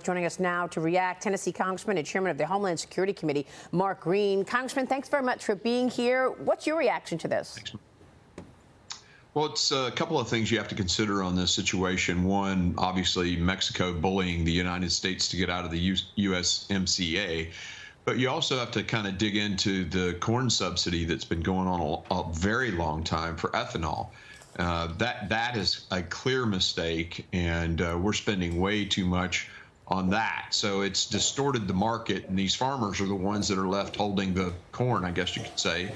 joining us now to react. Tennessee Congressman and Chairman of the Homeland Security Committee, Mark Green. Congressman, thanks very much for being here. What's your reaction to this? Thanks. Well, it's a couple of things you have to consider on this situation. One, obviously, Mexico bullying the United States to get out of the USMCA. But you also have to kind of dig into the corn subsidy that's been going on a very long time for ethanol. That is a clear mistake, and we're spending way too much on that. So it's distorted the market, and these farmers are the ones that are left holding the corn, I guess you could say.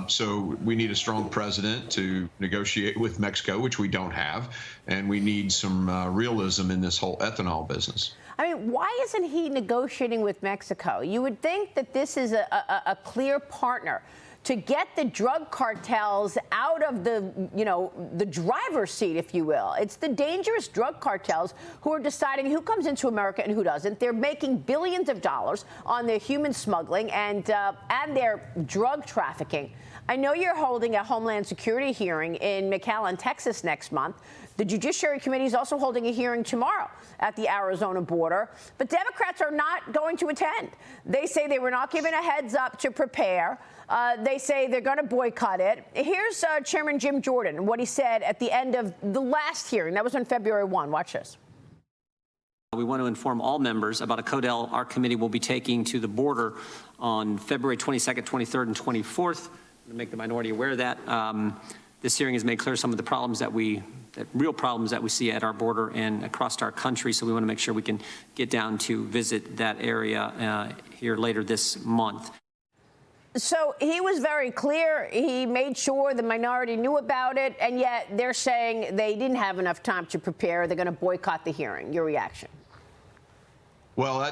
So we need a strong president to negotiate with Mexico, which we don't have, and we need some realism in this whole ethanol business. I mean, why isn't he negotiating with Mexico? You would think that this is a clear partner to get the drug cartels out of the, the driver's seat, if you will. It's the dangerous drug cartels who are deciding who comes into America and who doesn't. They're making billions of dollars on their human smuggling and their drug trafficking. I know you're holding a Homeland Security hearing in McAllen, Texas next month. The Judiciary Committee is also holding a hearing tomorrow at the Arizona border, but Democrats are not going to attend. They say they were not given a heads up to prepare. They say they're going to boycott it. Here's Chairman Jim Jordan and what he said at the end of the last hearing. That was on February 1. Watch this. We want to inform all members about a CODEL our committee will be taking to the border on February 22nd, 23rd, and 24th. To make the minority aware of that. This hearing has made clear some of the problems real problems that we see at our border and across our country. So we want to make sure we can get down to visit that area here later this month. So he was very clear. He made sure the minority knew about it, and yet they're saying they didn't have enough time to prepare. They're going to boycott the hearing. Your reaction? Well,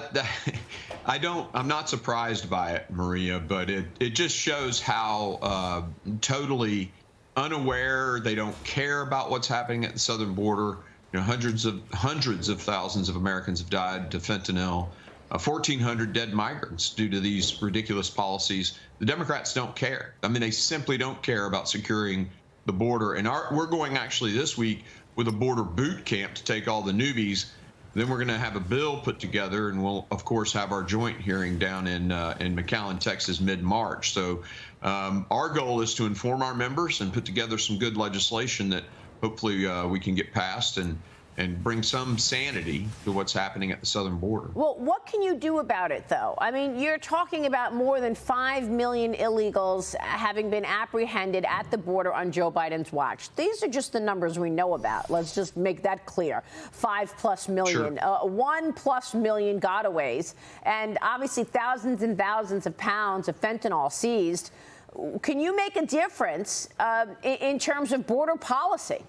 I'm not surprised by it, Maria, but it just shows how totally unaware they don't care about what's happening at the southern border. Hundreds of thousands of Americans have died to fentanyl. 1,400 dead migrants due to these ridiculous policies. The Democrats don't care. I mean, they simply don't care about securing the border. And we're going actually this week with a border boot camp to take all the newbies. Then we're going to have a bill put together, and we'll, of course, have our joint hearing down in McAllen, Texas, mid-March. So our goal is to inform our members and put together some good legislation that hopefully we can get passed and bring some sanity to what's happening at the southern border. Well, what can you do about it, though? I mean, you're talking about more than 5 million illegals having been apprehended at the border on Joe Biden's watch. These are just the numbers we know about. Let's just make that clear. 5+ million, sure. 1+ million gotaways, and obviously thousands and thousands of pounds of fentanyl seized. Can you make a difference in terms of border policy?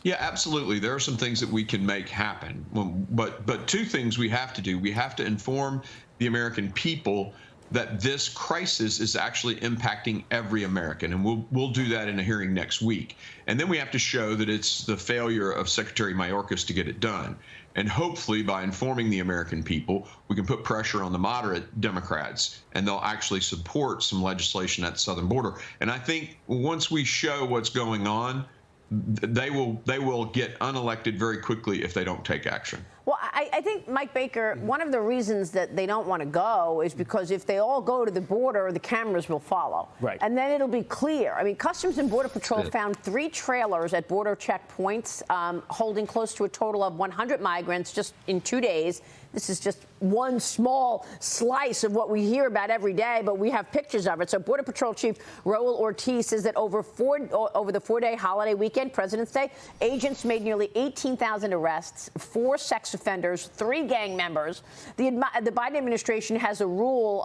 Yeah, absolutely. There are some things that we can make happen. But two things we have to do. We have to inform the American people that this crisis is actually impacting every American. And we'll do that in a hearing next week. And then we have to show that it's the failure of Secretary Mayorkas to get it done. And hopefully by informing the American people, we can put pressure on the moderate Democrats, and they'll actually support some legislation at the southern border. And I think once we show what's going on, they will get unelected very quickly if they don't take action. Well, I think, Mike Baker, one of the reasons that they don't want to go is because if they all go to the border, the cameras will follow. Right. And then it'll be clear. I mean, Customs and Border Patrol found 3 trailers at border checkpoints holding close to a total of 100 migrants just in 2 days. This is just one small slice of what we hear about every day, but we have pictures of it. So Border Patrol Chief Raul Ortiz says that over the 4-day holiday weekend, President's Day, agents made nearly 18,000 arrests, 4 sex offenders, 3 gang members. The Biden administration has a rule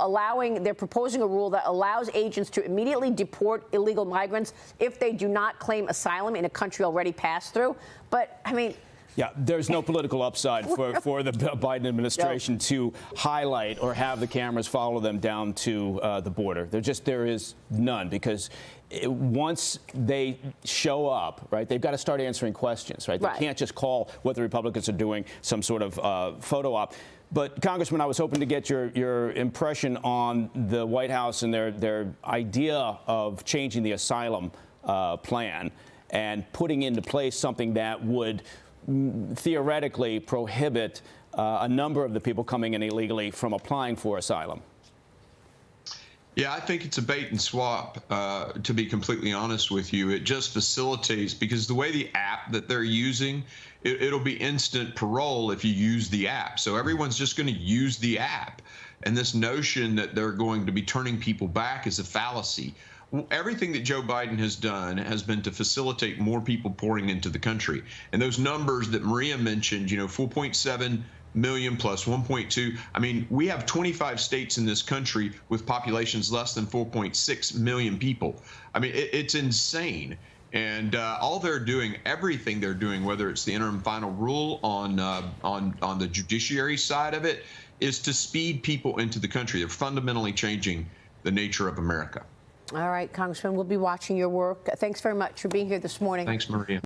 they're proposing a rule that allows agents to immediately deport illegal migrants if they do not claim asylum in a country already passed through. But, I mean, yeah, there's no political upside for the Biden administration to highlight or have the cameras follow them down to the border. There is none, because once they show up, right, they've got to start answering questions, right? They can't just call what the Republicans are doing some sort of photo op. But, Congressman, I was hoping to get your impression on the White House and their idea of changing the asylum plan and putting into place something that would theoretically prohibit a number of the people coming in illegally from applying for asylum? Yeah, I think it's a bait and swap, to be completely honest with you. It just facilitates, because the way the app that they're using, it'll be instant parole if you use the app. So everyone's just going to use the app. And this notion that they're going to be turning people back is a fallacy. Everything that Joe Biden has done has been to facilitate more people pouring into the country. And those numbers that Maria mentioned, 4.7 million plus 1.2. I mean, we have 25 states in this country with populations less than 4.6 million people. I mean, it's insane. And all they're doing, everything they're doing, whether it's the interim final rule on the judiciary side of it, is to speed people into the country. They're fundamentally changing the nature of America. All right, Congressman, we'll be watching your work. Thanks very much for being here this morning. Thanks, Maria.